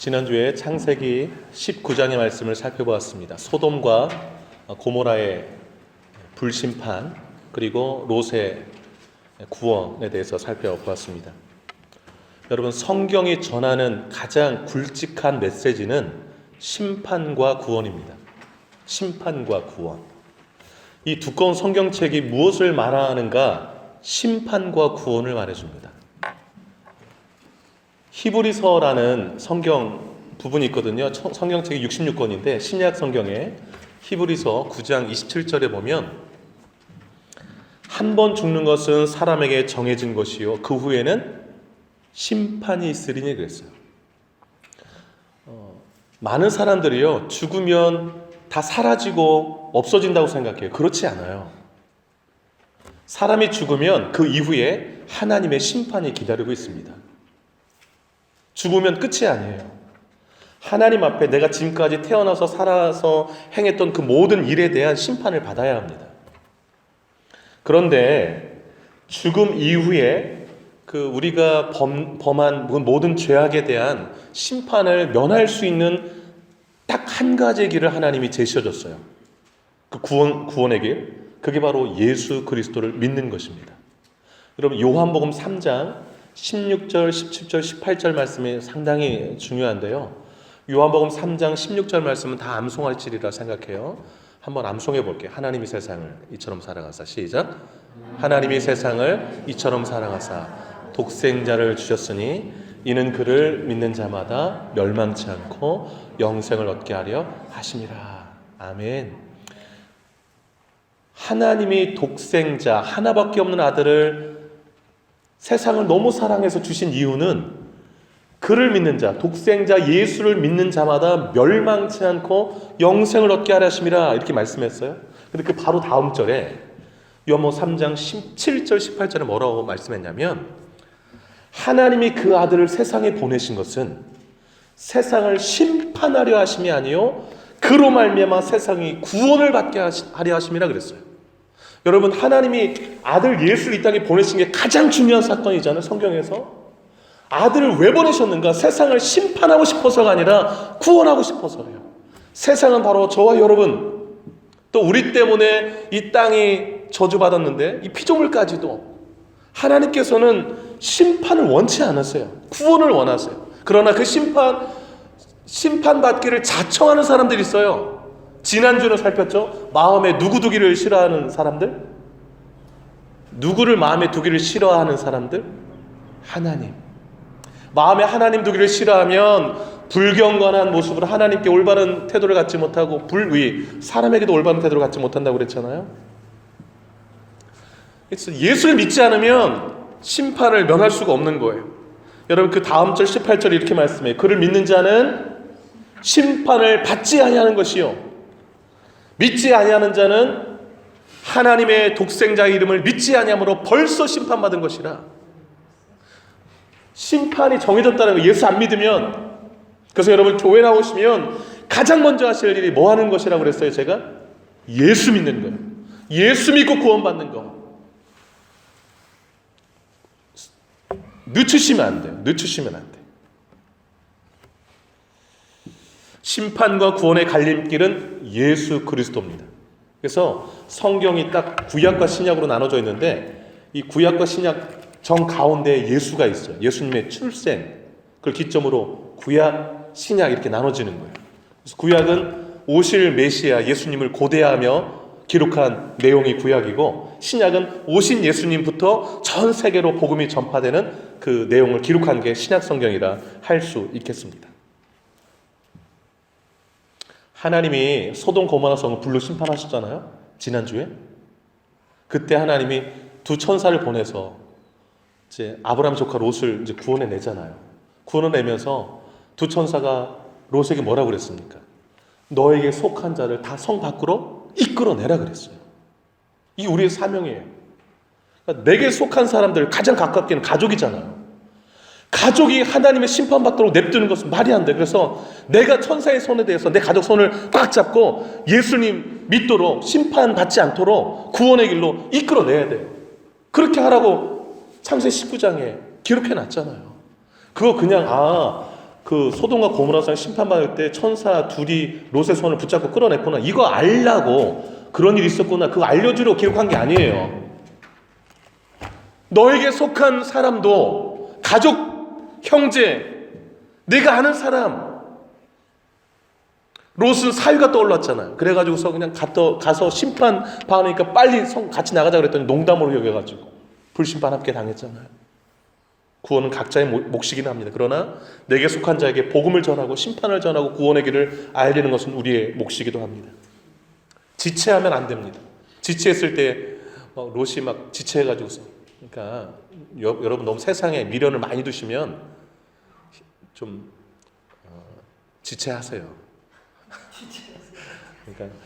지난주에 창세기 19장의 말씀을 살펴보았습니다. 소돔과 고모라의 불심판 그리고 롯의 구원에 대해서 살펴보았습니다. 여러분, 성경이 전하는 가장 굵직한 메시지는 심판과 구원입니다. 심판과 구원. 이 두꺼운 성경책이 무엇을 말하는가? 심판과 구원을 말해줍니다. 히브리서라는 성경 부분이 있거든요. 성경책이 66권인데 신약 성경에 히브리서 9장 27절에 보면 한 번 죽는 것은 사람에게 정해진 것이요 그 후에는 심판이 있으리니 그랬어요. 많은 사람들이요 죽으면 다 사라지고 없어진다고 생각해요. 그렇지 않아요. 사람이 죽으면 그 이후에 하나님의 심판이 기다리고 있습니다. 죽으면 끝이 아니에요. 하나님 앞에 내가 지금까지 태어나서 살아서 행했던 그 모든 일에 대한 심판을 받아야 합니다. 그런데 죽음 이후에 우리가 범한 모든 죄악에 대한 심판을 면할 수 있는 딱 한 가지의 길을 하나님이 제시해줬어요. 그 구원의 길. 그게 바로 예수 그리스도를 믿는 것입니다. 여러분, 요한복음 3장 16절, 17절, 18절 말씀이 상당히 중요한데요. 요한복음 3장 16절 말씀은 다 암송할지리라 생각해요. 한번 암송해 볼게요. 하나님이 세상을 이처럼 사랑하사. 시작. 하나님이 세상을 이처럼 사랑하사 독생자를 주셨으니 이는 그를 믿는 자마다 멸망치 않고 영생을 얻게 하려 하심이라. 아멘. 하나님이 독생자 하나밖에 없는 아들을 세상을 너무 사랑해서 주신 이유는 그를 믿는 자, 독생자 예수를 믿는 자마다 멸망치 않고 영생을 얻게 하려 하심이라 이렇게 말씀했어요. 근데 그 바로 다음 절에 요한복음 3장 17절 18절에 뭐라고 말씀했냐면 하나님이 그 아들을 세상에 보내신 것은 세상을 심판하려 하심이 아니요 그로 말미암아 세상이 구원을 받게 하려 하심이라 그랬어요. 여러분, 하나님이 아들 예수를 이 땅에 보내신 게 가장 중요한 사건이잖아요. 성경에서. 아들을 왜 보내셨는가? 세상을 심판하고 싶어서가 아니라 구원하고 싶어서예요. 세상은 바로 저와 여러분, 또 우리 때문에 이 땅이 저주받았는데 이 피조물까지도 하나님께서는 심판을 원치 않으세요. 구원을 원하세요. 그러나 그 심판받기를 자청하는 사람들이 있어요. 지난주는 살폈죠? 마음에 누구 두기를 싫어하는 사람들? 누구를 마음에 두기를 싫어하는 사람들? 하나님. 마음에 하나님 두기를 싫어하면 불경건한 모습으로 하나님께 올바른 태도를 갖지 못하고 사람에게도 올바른 태도를 갖지 못한다고 그랬잖아요. 그래서 예수를 믿지 않으면 심판을 면할 수가 없는 거예요. 여러분, 그 다음 절 18절에 이렇게 말씀해요. 그를 믿는 자는 심판을 받지 아니하는 것이요 믿지 아니하는 자는 하나님의 독생자의 이름을 믿지 아니함으로 벌써 심판받은 것이라. 심판이 정해졌다는 거. 예수 안 믿으면. 그래서 여러분, 교회 나오시면 가장 먼저 하실 일이 뭐 하는 것이라고 그랬어요? 제가 예수 믿는 거예요. 예수 믿고 구원받는 거. 늦추시면 안 돼요. 늦추시면 안 돼요. 심판과 구원의 갈림길은 예수 그리스도입니다. 그래서 성경이 딱 구약과 신약으로 나눠져 있는데 이 구약과 신약 정 가운데 예수가 있어요. 예수님의 출생, 그걸 기점으로 구약, 신약 이렇게 나눠지는 거예요. 그래서 구약은 오실 메시아 예수님을 고대하며 기록한 내용이 구약이고, 신약은 오신 예수님부터 전 세계로 복음이 전파되는 그 내용을 기록한 게 신약 성경이라 할 수 있겠습니다. 하나님이 소돔 고모라 성을 불로 심판하셨잖아요. 지난주에. 그때 하나님이 두 천사를 보내서 이제 아브라함 조카 롯을 이제 구원해내잖아요. 구원해내면서 두 천사가 롯에게 뭐라고 그랬습니까? 너에게 속한 자를 다 성 밖으로 이끌어내라 그랬어요. 이게 우리의 사명이에요. 그러니까 내게 속한 사람들 가장 가깝게는 가족이잖아요. 가족이 하나님의 심판받도록 냅두는 것은 말이 안 돼. 그래서 내가 천사의 손에 대해서 내 가족 손을 꽉 잡고 예수님 믿도록, 심판받지 않도록 구원의 길로 이끌어내야 돼요. 그렇게 하라고 창세기 19장에 기록해 놨잖아요. 그거 그냥 그 소돔과 고모라성 심판받을 때 천사 둘이 롯의 손을 붙잡고 끌어냈구나. 이거 알라고 그런 일이 있었구나. 그거 알려주려고 기록한 게 아니에요. 너에게 속한 사람도 가족, 형제, 내가 아는 사람. 롯은 사위가 떠올랐잖아요. 그래가지고서 그냥 가서 심판 받으니까 빨리 같이 나가자 그랬더니 농담으로 여겨가지고 불심판 함께 당했잖아요. 구원은 각자의 몫이긴 합니다. 그러나 내게 속한 자에게 복음을 전하고 심판을 전하고 구원의 길을 알리는 것은 우리의 몫이기도 합니다. 지체하면 안 됩니다. 지체했을 때 롯이 막 지체해가지고서, 그러니까 여러분 너무 세상에 미련을 많이 두시면 좀 지체하세요. 그러니까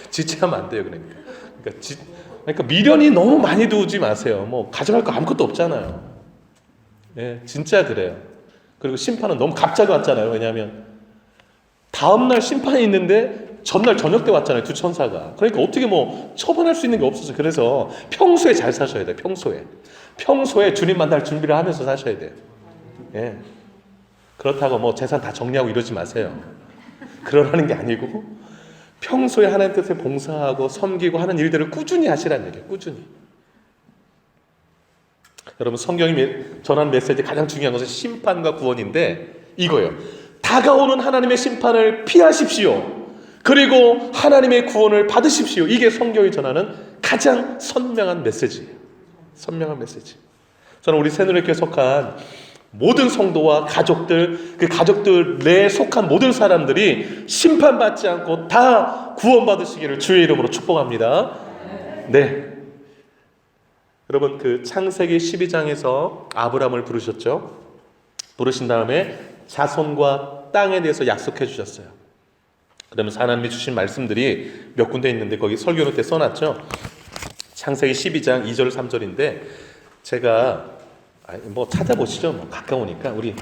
지체하면 안 돼요. 그러니까 미련이 너무 많이 두지 마세요. 뭐 가져갈 거 아무것도 없잖아요. 예, 진짜 그래요. 그리고 심판은 너무 갑자기 왔잖아요. 왜냐하면 다음날 심판이 있는데 전날 저녁 때 왔잖아요. 두 천사가. 그러니까 어떻게 뭐 처분할 수 있는 게 없었어요. 그래서 평소에 잘 사셔야 돼요. 평소에 주님 만날 준비를 하면서 사셔야 돼요. 예. 그렇다고 뭐 재산 다 정리하고 이러지 마세요. 그러라는 게 아니고 평소에 하나님 뜻에 봉사하고 섬기고 하는 일들을 꾸준히 하시라는 얘기예요. 꾸준히. 여러분 성경이 전하는 메시지 가장 중요한 것은 심판과 구원인데 이거예요. 다가오는 하나님의 심판을 피하십시오. 그리고 하나님의 구원을 받으십시오. 이게 성경이 전하는 가장 선명한 메시지예요. 선명한 메시지. 저는 우리 새누리교회에 속한 모든 성도와 가족들, 그 가족들에 속한 모든 사람들이 심판받지 않고 다 구원받으시기를 주의 이름으로 축복합니다. 네. 여러분 그 창세기 12장에서 아브라함을 부르셨죠. 부르신 다음에 자손과 땅에 대해서 약속해 주셨어요. 그러면서 하나님이 주신 말씀들이 몇 군데 있는데 거기 설교노 때 써놨죠. 창세기 12장 2절 3절인데 제가 뭐 찾아보시죠. 뭐 가까우니까 우리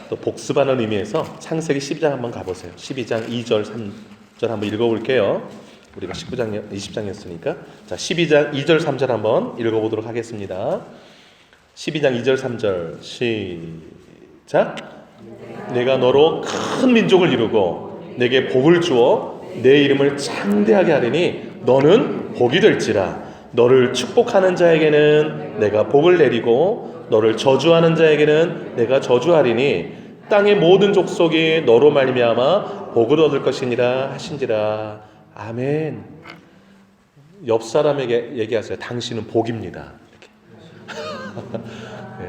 또 복습하는 의미에서 창세기 12장 한번 가보세요. 12장 2절 3절 한번 읽어볼게요. 우리가 19장, 20장이었으니까. 자, 12장 2절, 3절 한번 읽어보도록 하겠습니다. 12장 2절, 3절 시작. 내가 너로 큰 민족을 이루고 내게 복을 주어 내 이름을 창대하게 하리니 너는 복이 될지라. 너를 축복하는 자에게는 내가 복을 내리고 너를 저주하는 자에게는 내가 저주하리니 땅의 모든 족속이 너로 말미암아 복을 얻을 것이니라 하신지라. 아멘. 옆 사람에게 얘기하세요. 당신은 복입니다. 네.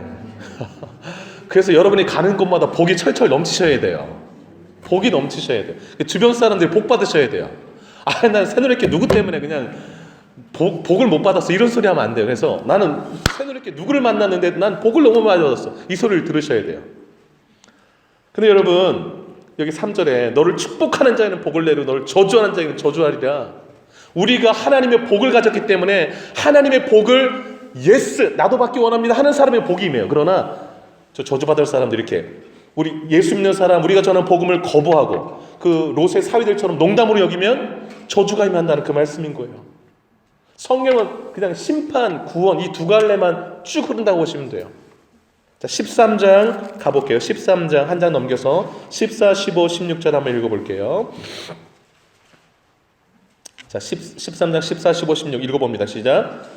그래서 여러분이 가는 곳마다 복이 철철 넘치셔야 돼요. 복이 넘치셔야 돼요. 주변 사람들이 복 받으셔야 돼요. 난 새누리교회 누구 때문에 그냥 복을 못 받았어. 이런 소리 하면 안 돼요. 그래서 나는 새누리교회 누구를 만났는데 난 복을 너무 많이 받았어. 이 소리를 들으셔야 돼요. 근데 여러분 여기 3절에 너를 축복하는 자에는 복을 내리고 너를 저주하는 자에는 저주하리라. 우리가 하나님의 복을 가졌기 때문에 하나님의 복을 예스 나도 받기 원합니다 하는 사람의 복이 임해요. 그러나 저 저주받을 사람들 이렇게 우리 예수 믿는 사람 우리가 전하는 복음을 거부하고 그 롯의 사위들처럼 농담으로 여기면 저주가 임한다는 그 말씀인 거예요. 성경은 그냥 심판, 구원 이 두 갈래만 쭉 흐른다고 보시면 돼요. 자, 13장 가볼게요. 13장 한 장 넘겨서 14, 15, 16절 한번 읽어볼게요. 자, 13장 14, 15, 16 읽어봅니다. 시작.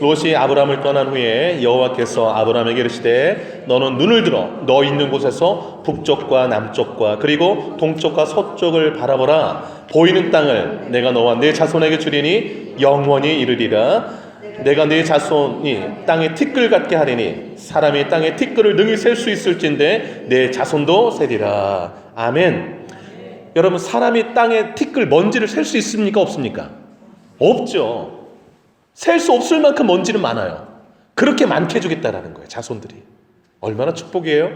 롯이 아브라함을 떠난 후에 여호와께서 아브라함에게 이르시되 너는 눈을 들어 너 있는 곳에서 북쪽과 남쪽과 그리고 동쪽과 서쪽을 바라보라. 보이는 땅을 내가 너와 네 자손에게 주리니 영원히 이르리라. 내가 네 자손이 땅에 티끌 같게 하리니 사람이 땅에 티끌을 능히 셀 수 있을진데 내 자손도 세리라. 아멘. 여러분 사람이 땅에 티끌 먼지를 셀 수 있습니까? 없습니까? 없죠. 셀 수 없을 만큼 먼지는 많아요. 그렇게 많게 해주겠다라는 거예요. 자손들이. 얼마나 축복이에요.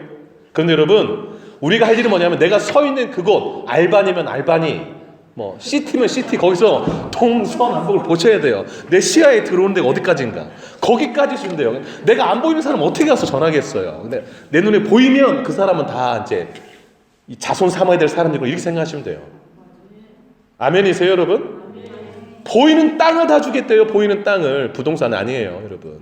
그런데 여러분 우리가 할 일은 뭐냐면 내가 서 있는 그곳 알바니면 알바니 뭐 시티면 시티 거기서 동서남북을 보셔야 돼요. 내 시야에 들어오는 데가 어디까지인가 거기까지 주면 돼요. 내가 안 보이는 사람 어떻게 가서 전하겠어요. 근데 내 눈에 보이면 그 사람은 다 이제 이 자손 삼아야 될 사람들이고 이렇게 생각하시면 돼요. 아멘이세요 여러분? 보이는 땅을 다 주겠대요. 보이는 땅을. 부동산 아니에요 여러분.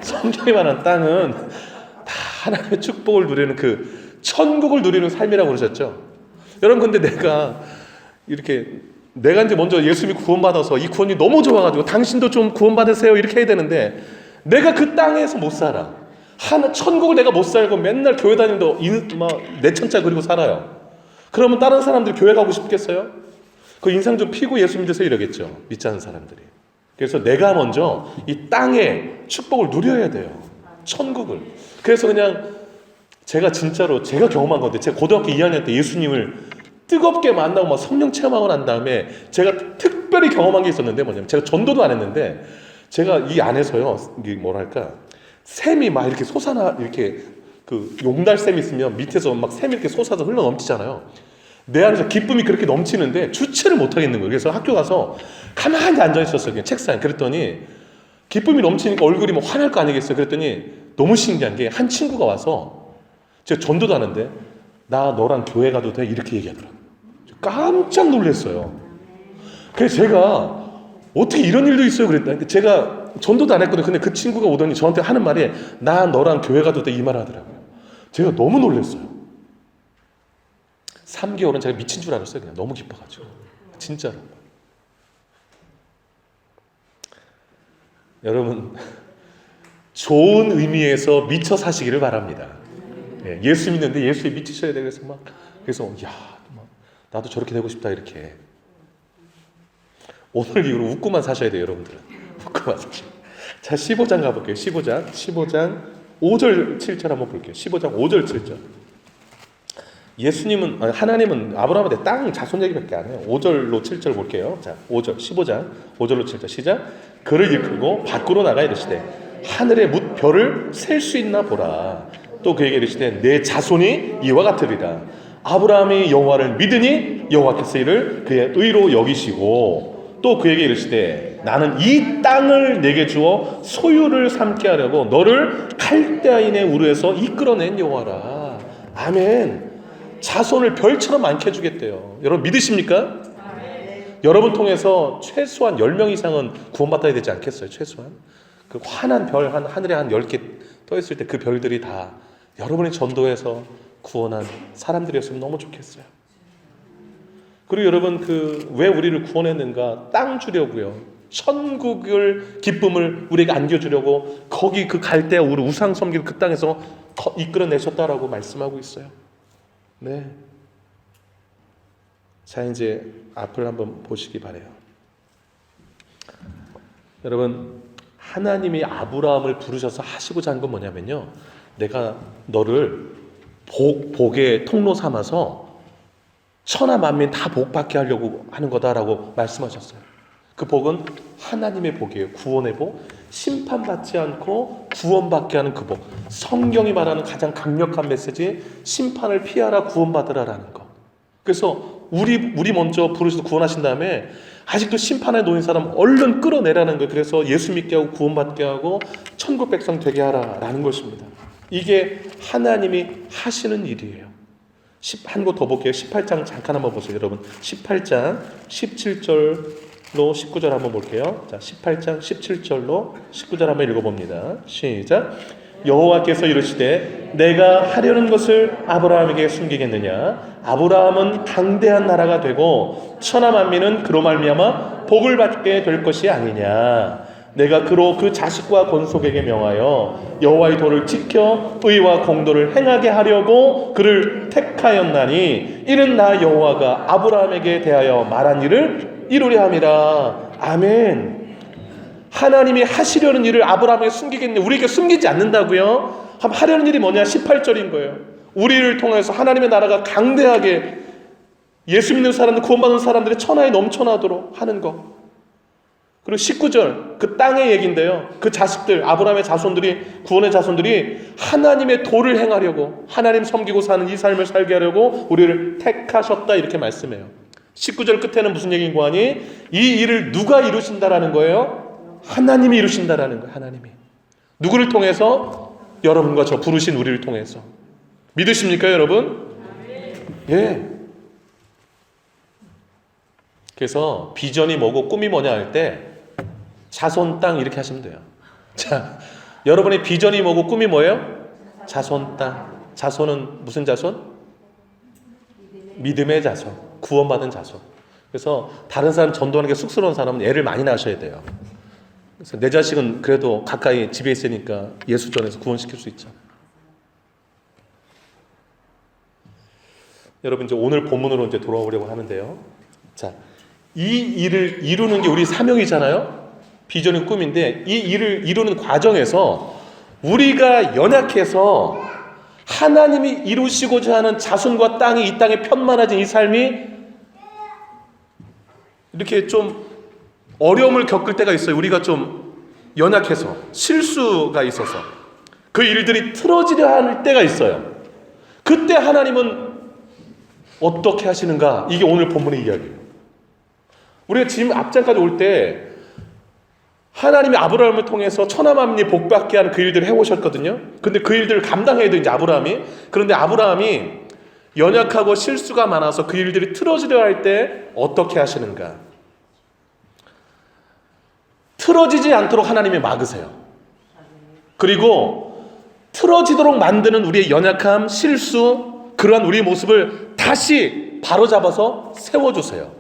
성경이 말하는 땅은 다 하나님의 축복을 누리는 그 천국을 누리는 삶이라고 그러셨죠. 여러분, 근데 내가 이제 먼저 예수 믿고 구원받아서 이 구원이 너무 좋아가지고 당신도 좀 구원받으세요 이렇게 해야 되는데, 내가 그 땅에서 못 살아. 천국을 내가 못 살고 맨날 교회 다니면서 내천자 그리고 살아요. 그러면 다른 사람들이 교회 가고 싶겠어요? 그 인상 좀 피고 예수 믿으세요 이러겠죠, 믿지 않는 사람들이. 그래서 내가 먼저 이 땅의 축복을 누려야 돼요, 천국을. 그래서 그냥 제가 경험한 건데, 제가 고등학교 2학년 때 예수님을 뜨겁게 만나고 막 성령 체험하고 난 다음에 제가 특별히 경험한 게 있었는데, 뭐냐면 제가 전도도 안 했는데 제가 이 안에서요, 이게 뭐랄까, 샘이 막 이렇게 이렇게 그 용달샘이 있으면 밑에서 막 샘이 이렇게 솟아서 흘러 넘치잖아요. 내 안에서 기쁨이 그렇게 넘치는데 주체를 못 하겠는 거예요. 그래서 학교 가서 가만히 앉아 있었어요, 그냥 책상에. 그랬더니 기쁨이 넘치니까 얼굴이 뭐 화날 거 아니겠어요. 그랬더니 너무 신기한 게, 한 친구가 와서, 제가 전도도 하는데 나 너랑 교회 가도 돼? 이렇게 얘기하더라고요. 깜짝 놀랐어요. 그래서 제가 어떻게 이런 일도 있어요? 그랬다. 제가 전도도 안 했거든요. 근데 그 친구가 오더니 저한테 하는 말이, 나 너랑 교회 가도 돼? 이 말 하더라고요. 제가 너무 놀랐어요. 3개월은 제가 미친 줄 알았어요. 그냥 너무 기뻐가지고. 진짜로. 여러분, 좋은 의미에서 미쳐 사시기를 바랍니다. 예수 믿는데 예수에 미치셔야 돼요. 그래서 나도 저렇게 되고 싶다 이렇게. 오늘 이후로 웃고만 사셔야 돼요, 여러분들은. 웃고만 사셔야 돼요. 자, 15장 가볼게요. 15장 5절 7절 한번 볼게요. 15장 5절 7절. 하나님은 아브라함한테 땅 자손 얘기밖에 안 해요. 5절로 7절 볼게요. 자, 15장 5절로 7절 시작. 그를 이끌고 밖으로 나가 이르시되 하늘의 뭇 별을 셀 수 있나 보라. 또 그에게 이르시되 내 자손이 이와 같으리라. 아브라함이 여호와를 믿으니 여호와께서 이를 그의 의로 여기시고, 또 그에게 이르시되 나는 이 땅을 내게 주어 소유를 삼게 하려고 너를 갈대아인의 우르에서 이끌어낸 여호와라. 아멘. 자손을 별처럼 많게 해주겠대요. 여러분 믿으십니까? 여러분 통해서 최소한 10명 이상은 구원받아야 되지 않겠어요? 최소한. 그 환한 별 하늘에 한 10개 떠있을 때 그 별들이 다 여러분이 전도해서 구원한 사람들이었으면 너무 좋겠어요. 그리고 여러분, 왜 우리를 구원했는가? 땅 주려고요. 천국을, 기쁨을 우리에게 안겨주려고 거기 그 갈대아 우르 우상 섬기는 그 땅에서 이끌어내셨다라고 말씀하고 있어요. 네. 자, 이제 앞을 한번 보시기 바래요. 여러분, 하나님이 아브라함을 부르셔서 하시고자 한 건 뭐냐면요, 내가 너를 복의 통로 삼아서 천하 만민 다 복받게 하려고 하는 거다라고 말씀하셨어요. 그 복은 하나님의 복이에요. 구원의 복, 심판받지 않고 구원받게 하는 그 복. 성경이 말하는 가장 강력한 메시지, 심판을 피하라 구원받으라라는 거. 그래서 우리 먼저 부르셔서 구원하신 다음에 아직도 심판에 놓인 사람 얼른 끌어내라는 거예요. 그래서 예수 믿게 하고 구원받게 하고 천국 백성 되게 하라라는 것입니다. 이게 하나님이 하시는 일이에요. 한 곳 더 볼게요. 18장 잠깐 한번 보세요, 여러분. 18장 17절로 19절 한번 볼게요. 자, 18장 17절로 19절 한번 읽어봅니다. 시작. 여호와께서 이르시되 내가 하려는 것을 아브라함에게 숨기겠느냐? 아브라함은 강대한 나라가 되고 천하 만민은 그로 말미암아 복을 받게 될 것이 아니냐? 내가 그로 그 자식과 권속에게 명하여 여호와의 도를 지켜 의와 공도를 행하게 하려고 그를 택하였나니 이는 나 여호와가 아브라함에게 대하여 말한 일을 이루려 함이라. 아멘. 하나님이 하시려는 일을 아브라함에게 숨기겠네. 우리에게 숨기지 않는다고요? 하려는 일이 뭐냐? 18절인 거예요. 우리를 통해서 하나님의 나라가 강대하게 예수 믿는 사람들, 구원받는 사람들의 천하에 넘쳐나도록 하는 것. 그리고 19절, 그 땅의 얘기인데요. 그 자식들, 아브라함의 자손들이, 구원의 자손들이 하나님의 도를 행하려고, 하나님 섬기고 사는 이 삶을 살게 하려고 우리를 택하셨다, 이렇게 말씀해요. 19절 끝에는 무슨 얘기인고 하니? 이 일을 누가 이루신다라는 거예요? 하나님이 이루신다라는 거예요. 하나님이. 누구를 통해서? 여러분과 저 부르신 우리를 통해서. 믿으십니까, 여러분? 예. 그래서 비전이 뭐고 꿈이 뭐냐 할 때 자손 땅 이렇게 하시면 돼요. 자, 여러분의 비전이 뭐고 꿈이 뭐예요? 자손 땅. 자손은 무슨 자손? 믿음의 자손, 구원받은 자손. 그래서 다른 사람 전도하는 게 쑥스러운 사람은 애를 많이 낳으셔야 돼요. 그래서 내 자식은 그래도 가까이 집에 있으니까 예수 전해서 구원시킬 수 있죠. 여러분 이제 오늘 본문으로 이제 돌아오려고 하는데요. 자, 이 일을 이루는 게 우리 사명이잖아요. 비전은 꿈인데 이 일을 이루는 과정에서 우리가 연약해서 하나님이 이루시고자 하는 자손과 땅이 이 땅에 편만해진 이 삶이 이렇게 좀 어려움을 겪을 때가 있어요. 우리가 좀 연약해서 실수가 있어서 그 일들이 틀어지려 할 때가 있어요. 그때 하나님은 어떻게 하시는가? 이게 오늘 본문의 이야기예요. 우리가 지금 앞장까지 올 때 하나님이 아브라함을 통해서 천하만민이 복받게 하는 그 일들을 해오셨거든요. 근데 그 일들을 감당해야 돼 이제 아브라함이. 그런데 아브라함이 연약하고 실수가 많아서 그 일들이 틀어지려 할 때 어떻게 하시는가? 틀어지지 않도록 하나님이 막으세요. 그리고 틀어지도록 만드는 우리의 연약함, 실수, 그러한 우리의 모습을 다시 바로잡아서 세워주세요.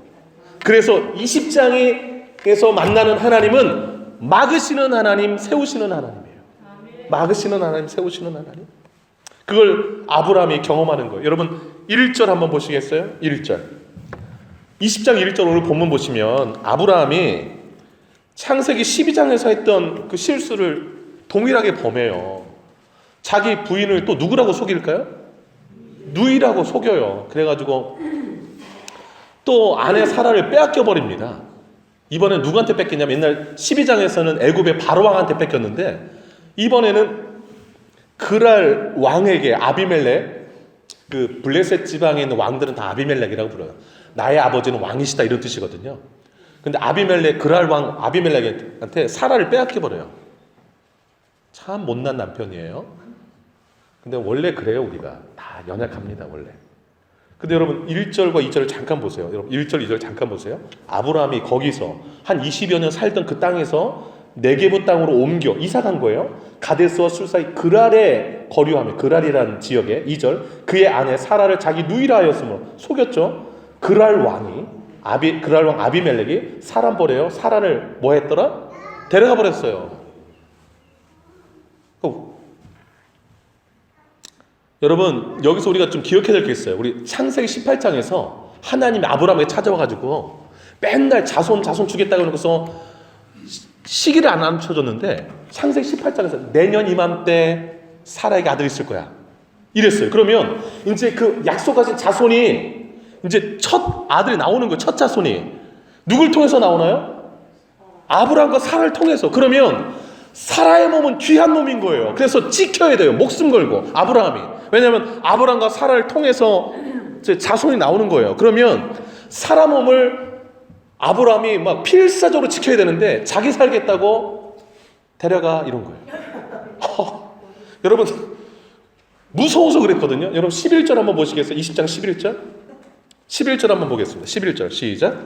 그래서 20장에서 만나는 하나님은 막으시는 하나님, 세우시는 하나님이에요. 막으시는 하나님, 세우시는 하나님. 그걸 아브라함이 경험하는 거예요. 여러분 1절 한번 보시겠어요? 1절 20장 1절 오늘 본문 보시면 아브라함이 창세기 12장에서 했던 그 실수를 동일하게 범해요. 자기 부인을 또 누구라고 속일까요? 누이라고 속여요. 그래가지고 또 아내 사라를 빼앗겨 버립니다. 이번엔 누구한테 뺏기냐면 옛날 12장에서는 애굽의 바로왕한테 뺏겼는데 이번에는 그랄 왕에게 아비멜렉, 그 블레셋 지방에 있는 왕들은 다 아비멜렉이라고 불러요. 나의 아버지는 왕이시다 이런 뜻이거든요. 근데 아비멜렉, 그랄 왕 아비멜렉한테 사라를 빼앗겨 버려요. 참 못난 남편이에요. 근데 원래 그래요. 우리가 다 연약합니다 원래. 근데 여러분 1절과 2절을 잠깐 보세요. 여러분 1절 2절 잠깐 보세요. 아브라함이 거기서 한 20여 년 살던 그 땅에서 네게부 땅으로 옮겨 이사 간 거예요. 가데스와 술 사이 그랄에 거류하며, 그랄이라는 지역에 2절 그의 아내 사라를 자기 누이라 하였으므로 속였죠. 그랄 왕 아비멜렉이 사람 버려요. 사라를 뭐 했더라? 데려가 버렸어요. 여러분 여기서 우리가 좀 기억해야 될 게 있어요. 우리 창세기 18장에서 하나님이 아브라함에게 찾아와가지고 맨날 자손 주겠다고 그러고서 시기를 안 맞춰줬는데 창세기 18장에서 내년 이맘때 사라에게 아들이 있을 거야 이랬어요. 그러면 이제 그 약속하신 자손이 이제 첫 아들이 나오는 거예요. 첫 자손이 누굴 통해서 나오나요? 아브라함과 사라를 통해서. 그러면 사라의 몸은 귀한 몸인 거예요. 그래서 지켜야 돼요. 목숨 걸고 아브라함이. 왜냐하면 아브라함과 사라를 통해서 자손이 나오는 거예요. 그러면 사라 몸을 아브라함이 막 필사적으로 지켜야 되는데 자기 살겠다고 데려가 이런 거예요. 여러분 무서워서 그랬거든요. 여러분 11절 한번 보시겠어요? 20장 11절 11절 한번 보겠습니다. 11절 시작.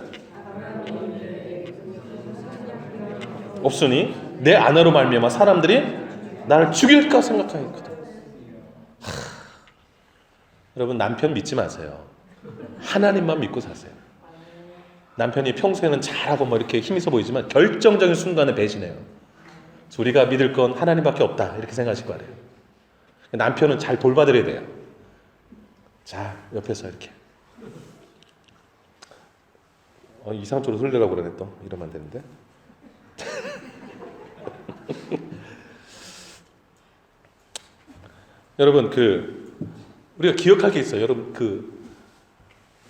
없으니 내 아내로 말미암아 사람들이 나를 죽일까 생각하였거든. 여러분 남편 믿지 마세요. 하나님만 믿고 사세요. 남편이 평소에는 잘하고 뭐 이렇게 힘있어 보이지만 결정적인 순간에 배신해요. 그래서 우리가 믿을 건 하나님밖에 없다 이렇게 생각하시고 말해요. 남편은 잘 돌봐드려야 돼요. 자 옆에서 이렇게 이상한 쪽으로 흘리려고 그러네. 또 이러면 안 되는데. 여러분 우리가 기억할 게 있어요. 여러분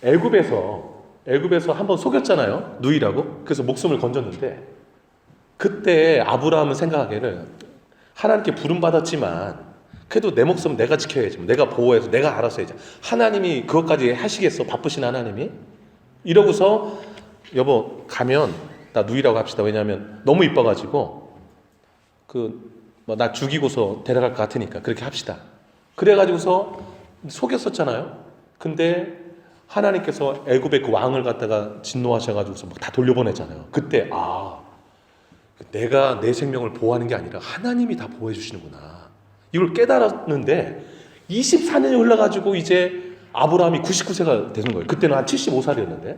애굽에서 한번 속였잖아요. 누이라고. 그래서 목숨을 건졌는데 그때 아브라함은 생각하기에는 하나님께 부름받았지만 그래도 내 목숨은 내가 지켜야지. 내가 보호해서 내가 알아서 해야지. 하나님이 그것까지 하시겠어? 바쁘신 하나님이? 이러고서 여보 가면 나 누이라고 합시다. 왜냐하면 너무 이뻐가지고 나 죽이고서 데려갈 것 같으니까 그렇게 합시다. 그래가지고서 속였었잖아요. 근데 하나님께서 애굽의 그 왕을 갖다가 진노하셔가지고서 막 다 돌려보내잖아요. 그때 내가 내 생명을 보호하는 게 아니라 하나님이 다 보호해 주시는구나. 이걸 깨달았는데 24년이 흘러가지고 이제 아브라함이 99세가 되는 거예요. 그때는 한 75살이었는데.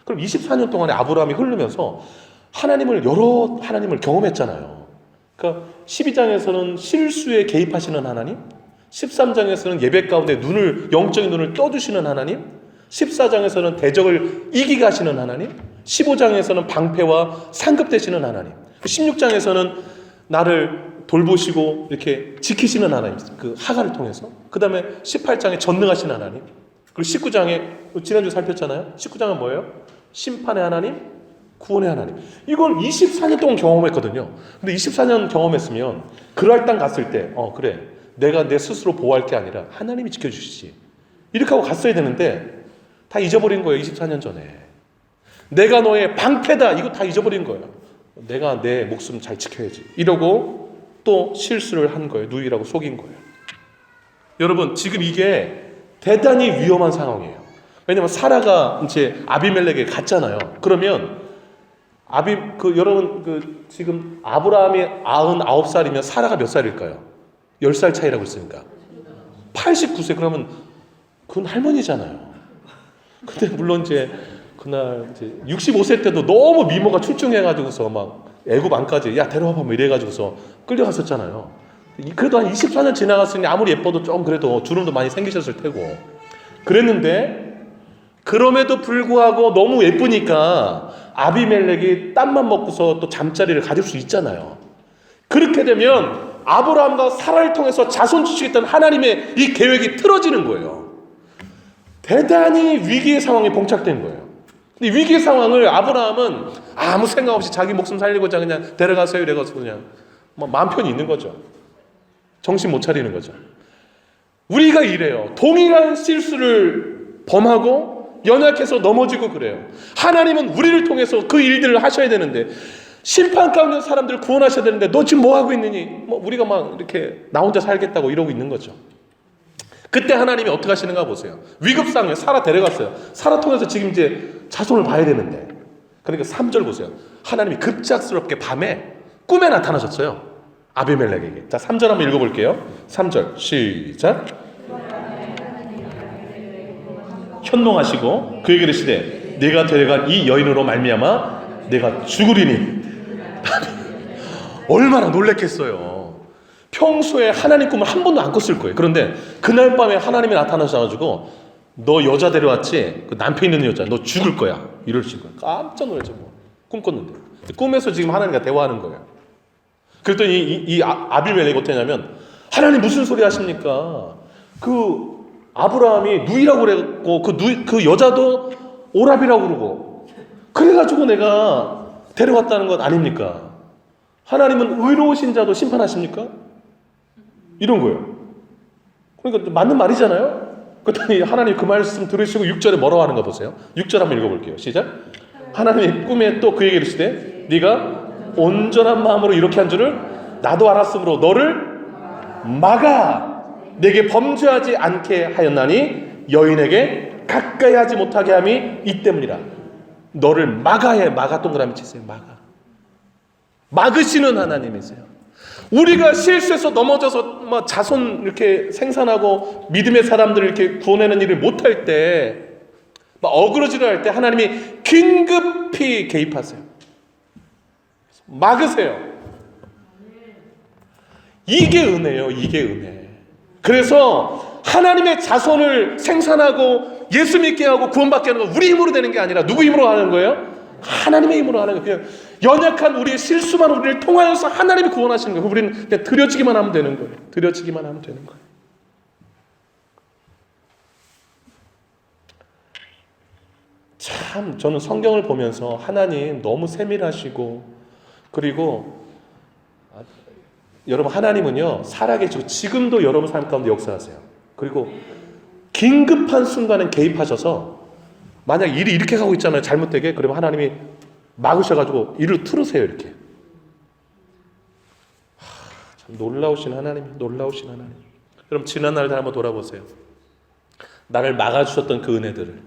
그럼 24년 동안에 아브라함이 흐르면서 여러 하나님을 경험했잖아요. 그러니까 12장에서는 실수에 개입하시는 하나님, 13장에서는 예배 가운데 영적인 눈을 떠주시는 하나님, 14장에서는 대적을 이기게 하시는 하나님, 15장에서는 방패와 상급 되시는 하나님, 16장에서는 나를 돌보시고 이렇게 지키시는 하나님, 그 하갈을 통해서. 그 다음에 18장에 전능하신 하나님, 그리고 19장에 지난주 살폈잖아요. 19장은 뭐예요? 심판의 하나님, 구원의 하나님. 이걸 24년 동안 경험했거든요. 근데 24년 경험했으면 그럴 땅 갔을 때 그래, 내가 내 스스로 보호할 게 아니라 하나님이 지켜주시지, 이렇게 하고 갔어야 되는데 다 잊어버린 거예요. 24년 전에 내가 너의 방패다, 이거 다 잊어버린 거예요. 내가 내 목숨 잘 지켜야지, 이러고 또 실수를 한 거예요. 누이라고 속인 거예요. 여러분, 지금 이게 대단히 위험한 상황이에요. 왜냐면 사라가 이제 아비멜렉에 갔잖아요. 그러면 여러분 지금 아브라함이 99살이면 사라가 몇 살일까요? 10살 차이라고 했으니까 89세. 그러면 그건 할머니잖아요. 근데 물론 이제 그날 이제 65세 때도 너무 미모가 출중해가지고서 막 애굽 안까지 야 데려와봐 뭐 이래가지고서 끌려갔었잖아요. 그래도 한 24년 지나갔으니 아무리 예뻐도 좀 그래도 주름도 많이 생기셨을 테고 그랬는데, 그럼에도 불구하고 너무 예쁘니까 아비멜렉이 땀만 먹고서 또 잠자리를 가질 수 있잖아요. 그렇게 되면 아브라함과 사라를 통해서 자손 주시겠다는 하나님의 이 계획이 틀어지는 거예요. 대단히 위기의 상황에 봉착된 거예요. 근데 위기의 상황을 아브라함은 아무 생각 없이 자기 목숨 살리고자 그냥 데려가세요 이래가지고 그냥 마음 편히 있는 거죠. 정신 못 차리는 거죠. 우리가 이래요. 동일한 실수를 범하고 연약해서 넘어지고 그래요. 하나님은 우리를 통해서 그 일들을 하셔야 되는데, 심판 가운데 사람들을 구원하셔야 되는데 너 지금 뭐 하고 있느니? 우리가 막 이렇게 나 혼자 살겠다고 이러고 있는 거죠. 그때 하나님이 어떻게 하시는가 보세요. 위급상황에 사라 데려갔어요. 사라 통해서 지금 이제 자손을 봐야 되는데, 그러니까 3절 보세요. 하나님이 급작스럽게 밤에 꿈에 나타나셨어요. 아비멜렉에게. 자, 3절 한번 읽어볼게요. 3절 시작. 현몽하시고 그에게 이르시되 네가 데려간 이 여인으로 말미암아 내가 죽으리니. 얼마나 놀랬겠어요. 평소에 하나님 꿈을 한 번도 안 꿨을 거예요. 그런데 그날 밤에 하나님이 나타나셔가지고 너 여자 데려왔지? 그 남편 있는 여자 너 죽을 거야, 이러신 거예요. 깜짝 놀랐죠. 꿈 꿨는데 꿈에서 지금 하나님과 대화하는 거예요. 그랬더니 이 아비멜렉이 어떻게 했냐면, 하나님 무슨 소리 하십니까? 그 아브라함이 누이라고 그랬고 그 여자도 오랍이라고 그러고 그래가지고 내가 데려왔다는 것 아닙니까? 하나님은 의로우신 자도 심판하십니까? 이런 거예요. 그러니까 맞는 말이잖아요. 그랬더니 하나님 그 말씀 들으시고 6절에 뭐라고 하는가 보세요. 6절 한번 읽어볼게요. 시작. 하나님이 꿈에 또 그에게 이르시되 네가 온전한 마음으로 이렇게 한 줄을 나도 알았으므로 너를 막아 내게 범죄하지 않게 하였나니 여인에게 가까이 하지 못하게 함이 이 때문이라. 너를 막아야. 막아 동그라미 치세요. 막으시는 하나님이세요. 우리가 실수해서 넘어져서 자손 이렇게 생산하고 믿음의 사람들을 이렇게 구원하는 일을 못할 때, 어그러지를 할 때 하나님이 긴급히 개입하세요. 막으세요. 이게 은혜예요. 이게 은혜. 그래서 하나님의 자손을 생산하고 예수 믿게 하고 구원받게 하는 건 우리 힘으로 되는 게 아니라 누구 힘으로 하는 거예요? 하나님의 힘으로 하는 거예요. 그냥 연약한 우리의 실수만 우리를 통하여서 하나님이 구원하시는 거예요. 우리는 그냥 드려지기만 하면 되는 거예요. 드려지기만 하면 되는 거예요. 참 저는 성경을 보면서 하나님 너무 세밀하시고, 그리고 여러분 하나님은요 살아계시고 지금도 여러분 삶 가운데 역사하세요. 그리고 긴급한 순간에 개입하셔서, 만약 일이 이렇게 가고 있잖아요, 잘못되게. 그러면 하나님이 막으셔가지고 일을 틀으세요. 이렇게. 참 놀라우신 하나님, 놀라우신 하나님. 여러분 지난 날 한번 돌아보세요. 나를 막아주셨던 그 은혜들을,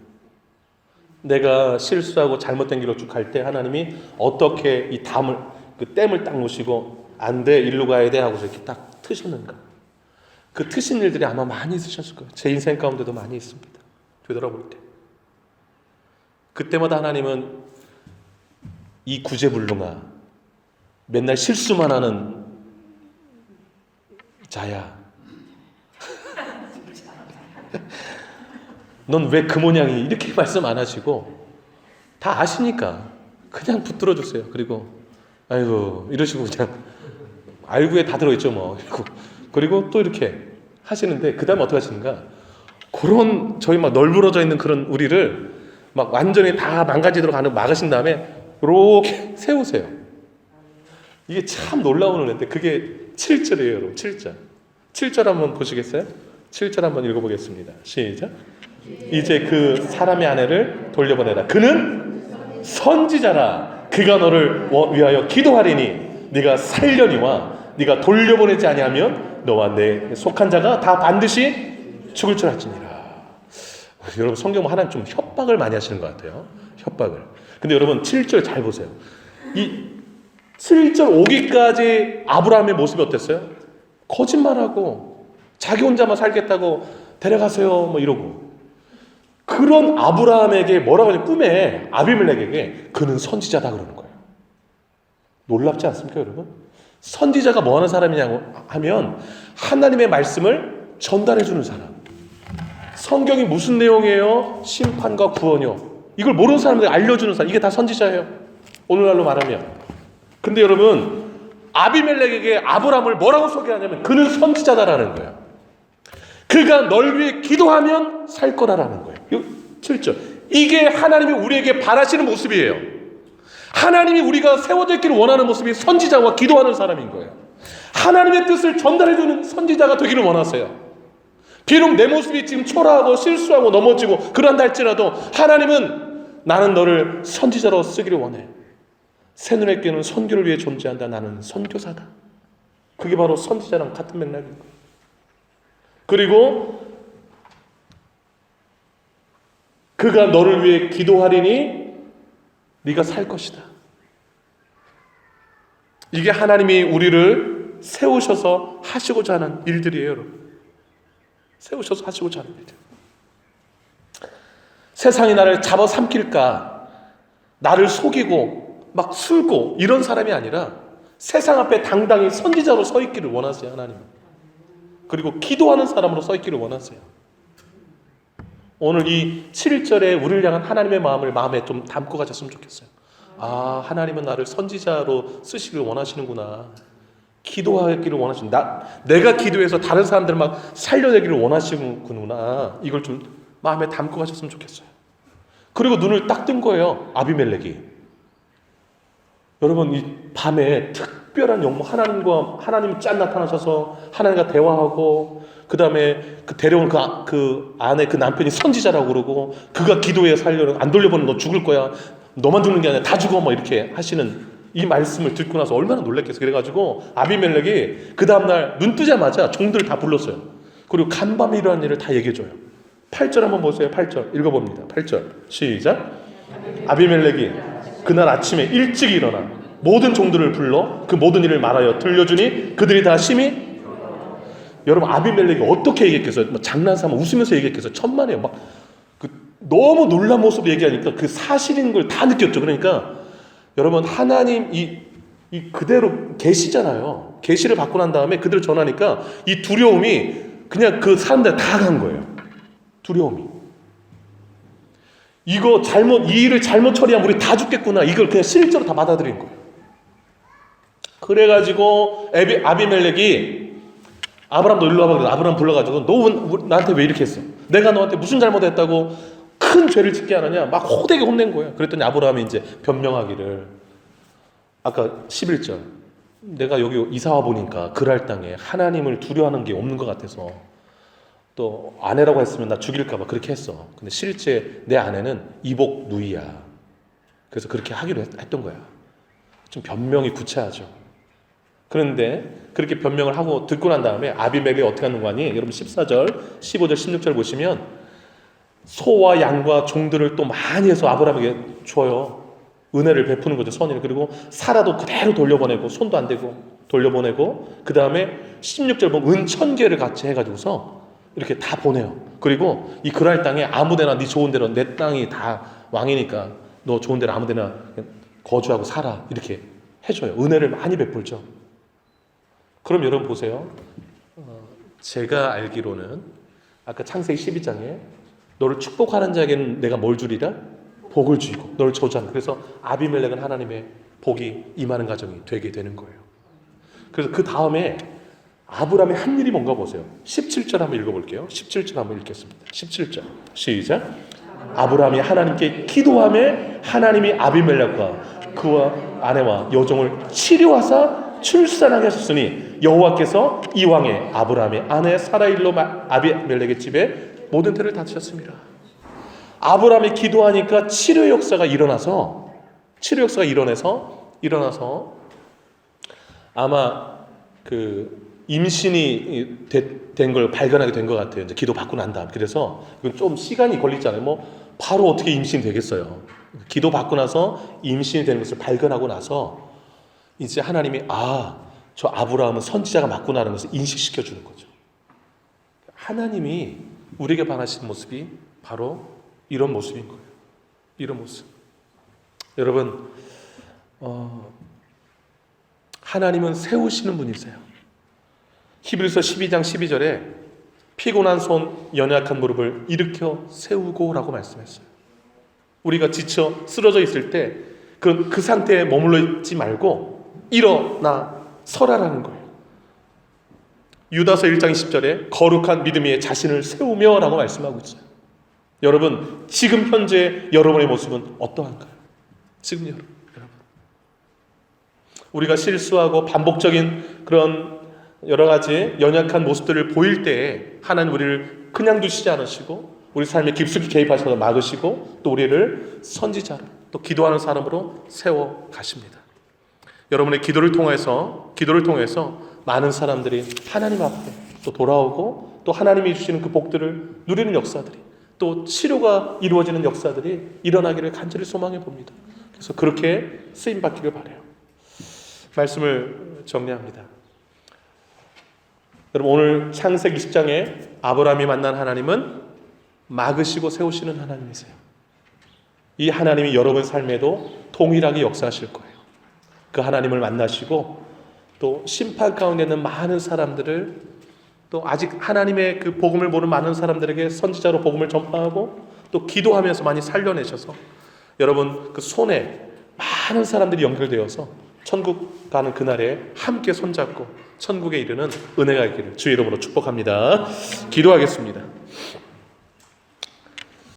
내가 실수하고 잘못된 길로 쭉 갈 때 하나님이 어떻게 이 그 댐을 딱 놓으시고 안 돼, 일로 가야 돼 하고서 이렇게 딱 트셨는가. 그 트신 일들이 아마 많이 있으셨을 거예요. 제 인생 가운데도 많이 있습니다. 되돌아볼 때. 그때마다 하나님은 이 구제불능아, 맨날 실수만 하는 자야, 넌 왜 그 모양이, 이렇게 말씀 안 하시고 다 아시니까 그냥 붙들어 주세요. 그리고 아이고 이러시고 그냥 알고에 다 들어있죠 뭐. 그리고 또 이렇게 하시는데 그 다음에 어떻게 하시는가, 그런 저희 막 널브러져 있는 그런 우리를 막 완전히 다 망가지도록 하는 막으신 다음에 이렇게 세우세요. 이게 참 놀라운 은혜인데 그게 7절이에요 여러분. 7절 7절 한번 보시겠어요? 7절 한번 읽어보겠습니다. 시작. 이제 그 사람의 아내를 돌려보내라. 그는 선지자라. 그가 너를 위하여 기도하리니 네가 살려니와 네가 돌려보내지 아니하면 너와 내 속한 자가 다 반드시 죽을 줄 알지니라. 여러분 성경 하나님 좀 협박을 많이 하시는 것 같아요. 협박을. 근데 여러분 7절 잘 보세요. 이 7절 오기까지 아브라함의 모습이 어땠어요? 거짓말하고 자기 혼자만 살겠다고 데려가세요 뭐 이러고. 그런 아브라함에게 뭐라고 하냐, 꿈에 아비멜렉에게 그는 선지자다 그러는 거예요. 놀랍지 않습니까 여러분? 선지자가 뭐 하는 사람이냐고 하면 하나님의 말씀을 전달해 주는 사람. 성경이 무슨 내용이에요? 심판과 구원이요. 이걸 모르는 사람들에게 알려주는 사람. 이게 다 선지자예요. 오늘날로 말하면. 근데 여러분 아비멜렉에게 아브라함을 뭐라고 소개하냐면 그는 선지자다라는 거예요. 그가 널 위해 기도하면 살 거라라는 거예요. 7절. 이게 하나님이 우리에게 바라시는 모습이에요. 하나님이 우리가 세워져 있기를 원하는 모습이 선지자와 기도하는 사람인 거예요. 하나님의 뜻을 전달해주는 선지자가 되기를 원하세요. 비록 내 모습이 지금 초라하고 실수하고 넘어지고 그런다 할지라도 하나님은 나는 너를 선지자로 쓰기를 원해. 새눈의 꾀는 선교를 위해 존재한다. 나는 선교사다. 그게 바로 선지자랑 같은 맥락인 거예요. 그리고 그가 너를 위해 기도하리니 네가 살 것이다. 이게 하나님이 우리를 세우셔서 하시고자 하는 일들이에요 여러분. 세우셔서 하시고자 하는 일들. 세상이 나를 잡아삼킬까, 나를 속이고 막 술고 이런 사람이 아니라 세상 앞에 당당히 선지자로 서 있기를 원하세요 하나님은. 그리고 기도하는 사람으로 서 있기를 원하세요. 오늘 이 7절에 우리를 향한 하나님의 마음을 마음에 좀 담고 가셨으면 좋겠어요. 아, 하나님은 나를 선지자로 쓰시길 원하시는구나. 기도하기를 원하신다. 내가 기도해서 다른 사람들 막 살려내기를 원하시는구나. 이걸 좀 마음에 담고 가셨으면 좋겠어요. 그리고 눈을 딱 뜬 거예요. 아비멜렉이. 여러분 이 밤에 특별한 영모 하나님이 짠 나타나셔서 하나님과 대화하고 그 다음에 그 데려온 그 아내 그 남편이 선지자라고 그러고 그가 기도해 살려는 안 돌려보는 너 죽을 거야. 너만 죽는 게 아니라 다 죽어 뭐 이렇게 하시는 이 말씀을 듣고 나서 얼마나 놀랐겠어요. 그래가지고 아비멜렉이 그 다음날 눈 뜨자마자 종들 다 불렀어요. 그리고 간밤에 일어난 일을 다 얘기해줘요. 8절 한번 보세요. 8절 읽어봅니다. 8절 시작. 아비멜렉이 그날 아침에 일찍 일어나 모든 종들을 불러 그 모든 일을 말하여 들려주니 그들이 다 심히. 여러분 아비멜렉이 어떻게 얘기했겠어요? 장난삼아 웃으면서 얘기했겠어요? 천만에요. 막 너무 놀란 모습을 얘기하니까 그 사실인 걸 다 느꼈죠. 그러니까 여러분 하나님 이 그대로 계시잖아요. 계시를 받고 난 다음에 그대로 전하니까 이 두려움이 그냥 그 사람들 다 간 거예요. 두려움이. 이 일을 잘못 처리하면 우리 다 죽겠구나. 이걸 그냥 실제로 다 받아들인 거예요. 그래가지고 아비멜렉이 아브람도 일로 와봐. 그래서 아브람 불러가지고 너 나한테 왜 이렇게 했어? 내가 너한테 무슨 잘못했다고 큰 죄를 짓게 하느냐? 막 호되게 혼낸 거예요. 그랬더니 아브라함이 이제 변명하기를 아까 11절 내가 여기 이사 와 보니까 그랄 땅에 하나님을 두려워하는 게 없는 것 같아서 또 아내라고 했으면 나 죽일까 봐 그렇게 했어. 근데 실제 내 아내는 이복 누이야. 그래서 그렇게 하기로 했던 거야. 좀 변명이 구차하죠. 그런데 그렇게 변명을 하고 듣고 난 다음에 아비멜렉이 어떻게 하는 거 아니? 여러분 14절, 15절, 16절 보시면 소와 양과 종들을 또 많이 해서 아브라함에게 줘요. 은혜를 베푸는 거죠. 선의를. 그리고 사라도 그대로 돌려보내고 손도 안 대고 돌려보내고 그 다음에 16절 보면 은 1000개를 같이 해가지고서 이렇게 다 보내요. 그리고 이 그랄 땅에 아무데나 네 좋은 데로 내 땅이 다 왕이니까 너 좋은 데로 아무데나 거주하고 살아 이렇게 해줘요. 은혜를 많이 베풀죠. 그럼 여러분 보세요. 제가 알기로는 아까 창세기 12장에 너를 축복하는 자에게는 내가 뭘 주리라? 복을 주고 너를 저주한다. 그래서 아비멜렉은 하나님의 복이 임하는 가정이 되게 되는 거예요. 그래서 그 다음에 아브라함이 한 일이 뭔가 보세요. 17절 한번 읽어볼게요. 17절 한번 읽겠습니다. 17절 시작. 아브라함이 하나님께 기도하며 하나님이 아비멜렉과 그와 아내와 여종을 치료하사 출산하게 하셨으니 여호와께서 이왕에 아브라함의 아내 사라일로 아비멜렉의 집에 모든 때를 다치셨습니다. 아브라함이 기도하니까 치료 역사가 일어나서 아마 그 임신이 된 걸 발견하게 된 것 같아요. 이제 기도 받고 난 다음. 그래서 이건 좀 시간이 걸리잖아요. 뭐 바로 어떻게 임신이 되겠어요. 기도 받고 나서 임신이 되는 것을 발견하고 나서 이제 하나님이 저 아브라함은 선지자가 맞구나라는 것을 인식시켜 주는 거죠. 하나님이 우리에게 바라시는 모습이 바로 이런 모습인 거예요. 이런 모습. 여러분, 하나님은 세우시는 분이세요. 히브리서 12장 12절에 피곤한 손, 연약한 무릎을 일으켜 세우고 라고 말씀했어요. 우리가 지쳐 쓰러져 있을 때 그 상태에 머물러 있지 말고 일어나 서라라는 거예요. 유다서 1장 20절에 거룩한 믿음 위에 자신을 세우며 라고 말씀하고 있어요. 여러분, 지금 현재 여러분의 모습은 어떠한가요? 지금 여러분. 우리가 실수하고 반복적인 그런 여러 가지 연약한 모습들을 보일 때에 하나님 우리를 그냥 두시지 않으시고 우리 삶에 깊숙이 개입하셔서 막으시고 또 우리를 선지자로 또 기도하는 사람으로 세워 가십니다. 여러분의 기도를 통해서 많은 사람들이 하나님 앞에 또 돌아오고 또 하나님이 주시는 그 복들을 누리는 역사들이 또 치료가 이루어지는 역사들이 일어나기를 간절히 소망해 봅니다. 그래서 그렇게 쓰임 받기를 바라요. 말씀을 정리합니다. 여러분, 오늘 창세기 20장에 아브라함이 만난 하나님은 막으시고 세우시는 하나님이세요. 이 하나님이 여러분 삶에도 동일하게 역사하실 거예요. 그 하나님을 만나시고 또 심판 가운데 있는 많은 사람들을 또 아직 하나님의 그 복음을 모르는 많은 사람들에게 선지자로 복음을 전파하고 또 기도하면서 많이 살려내셔서 여러분 그 손에 많은 사람들이 연결되어서 천국 가는 그날에 함께 손잡고 천국에 이르는 은혜가 있기를 주의 이름으로 축복합니다. 기도하겠습니다.